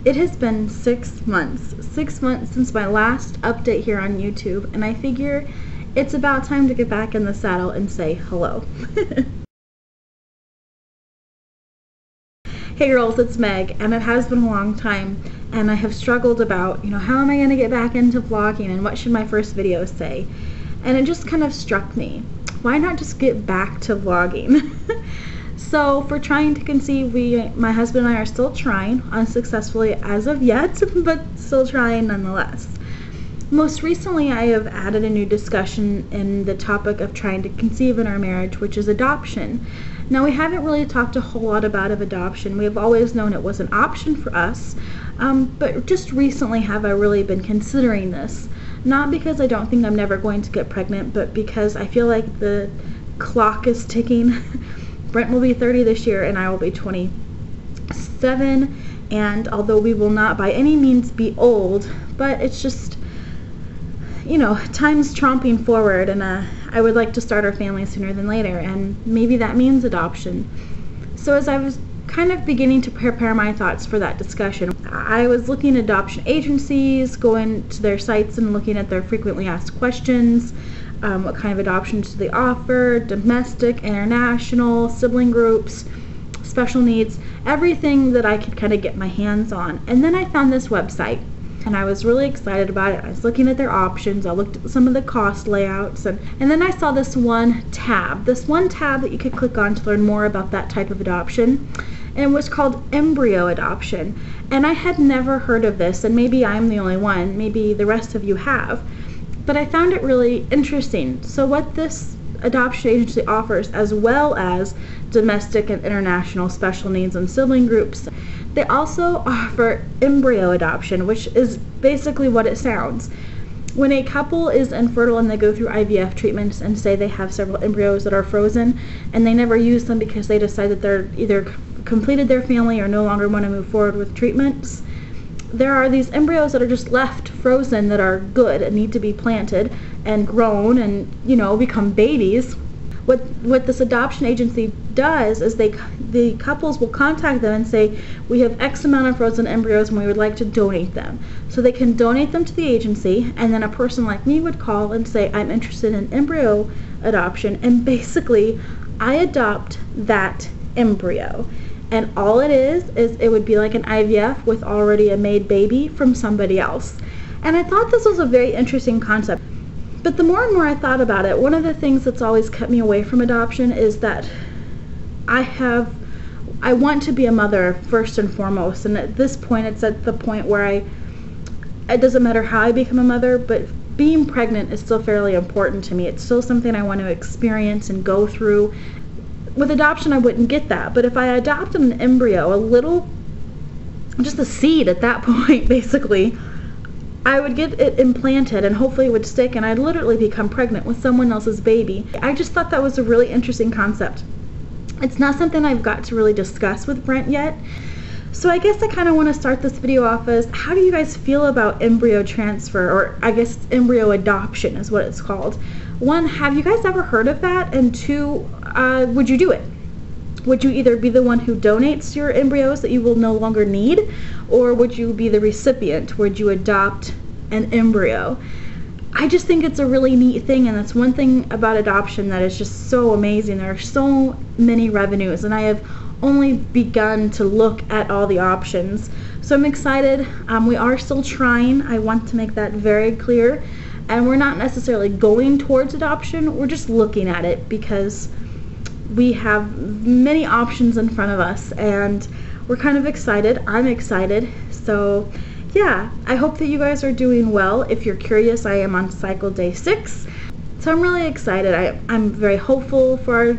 It has been 6 months. 6 months since my last update here on YouTube, and I figure it's about time to get back in the saddle and say hello. Hey girls, it's Meg, and it has been a long time, and I have struggled about, how am I going to get back into vlogging and what should my first video say? And it just kind of struck me, why not just get back to vlogging? So for trying to conceive, my husband and I are still trying, unsuccessfully as of yet, but still trying nonetheless. Most recently, I have added a new discussion in the topic of trying to conceive in our marriage, which is adoption. Now, we haven't really talked a whole lot about adoption. We have always known it was an option for us, but just recently have I really been considering this. Not because I don't think I'm never going to get pregnant, but because I feel like the clock is ticking. Brent will be 30 this year and I will be 27, and although we will not by any means be old, but it's just, time's tromping forward, and I would like to start our family sooner than later, and maybe that means adoption. So as I was kind of beginning to prepare my thoughts for that discussion, I was looking at adoption agencies, going to their sites and looking at their frequently asked questions. What kind of adoptions do they offer, domestic, international, sibling groups, special needs, everything that I could kind of get my hands on. And then I found this website, and I was really excited about it. I was looking at their options, I looked at some of the cost layouts, and then I saw this one tab that you could click on to learn more about that type of adoption, and it was called embryo adoption. And I had never heard of this, and maybe I'm the only one, maybe the rest of you have. But I found it really interesting. So what this adoption agency offers, as well as domestic and international special needs and sibling groups, they also offer embryo adoption, which is basically what it sounds. When a couple is infertile and they go through IVF treatments and say they have several embryos that are frozen and they never use them because they decide that they're either completed their family or no longer want to move forward with treatments, there are these embryos that are just left frozen that are good and need to be planted and grown and, become babies. What this adoption agency does is the couples will contact them and say, we have X amount of frozen embryos and we would like to donate them. So they can donate them to the agency, and then a person like me would call and say, I'm interested in embryo adoption, and basically I adopt that embryo. And all it is it would be like an IVF with already a made baby from somebody else. And I thought this was a very interesting concept. But the more and more I thought about it, one of the things that's always kept me away from adoption is that I want to be a mother first and foremost. And at this point, it's at the point where it doesn't matter how I become a mother, but being pregnant is still fairly important to me. It's still something I want to experience and go through. With adoption, I wouldn't get that, but if I adopted an embryo, just a seed at that point, basically, I would get it implanted and hopefully it would stick, and I'd literally become pregnant with someone else's baby. I just thought that was a really interesting concept. It's not something I've got to really discuss with Brent yet, so I guess I kind of want to start this video off as, how do you guys feel about embryo transfer, or I guess embryo adoption is what it's called. One, have you guys ever heard of that? And two, would you do it? Would you either be the one who donates your embryos that you will no longer need, or would you be the recipient? Would you adopt an embryo? I just think it's a really neat thing, and that's one thing about adoption that is just so amazing. There are so many revenues, and I have only begun to look at all the options. So I'm excited. We are still trying. I want to make that very clear. And we're not necessarily going towards adoption, we're just looking at it because we have many options in front of us, and we're kind of excited. I'm excited. So yeah, I hope that you guys are doing well. If you're curious, I am on cycle day 6. So I'm really excited. I'm very hopeful for our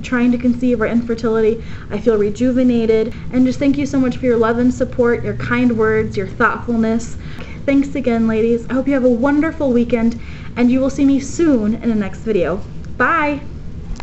trying to conceive, our infertility. I feel rejuvenated, and just thank you so much for your love and support, your kind words, your thoughtfulness. Thanks again, ladies. I hope you have a wonderful weekend, and you will see me soon in the next video. Bye!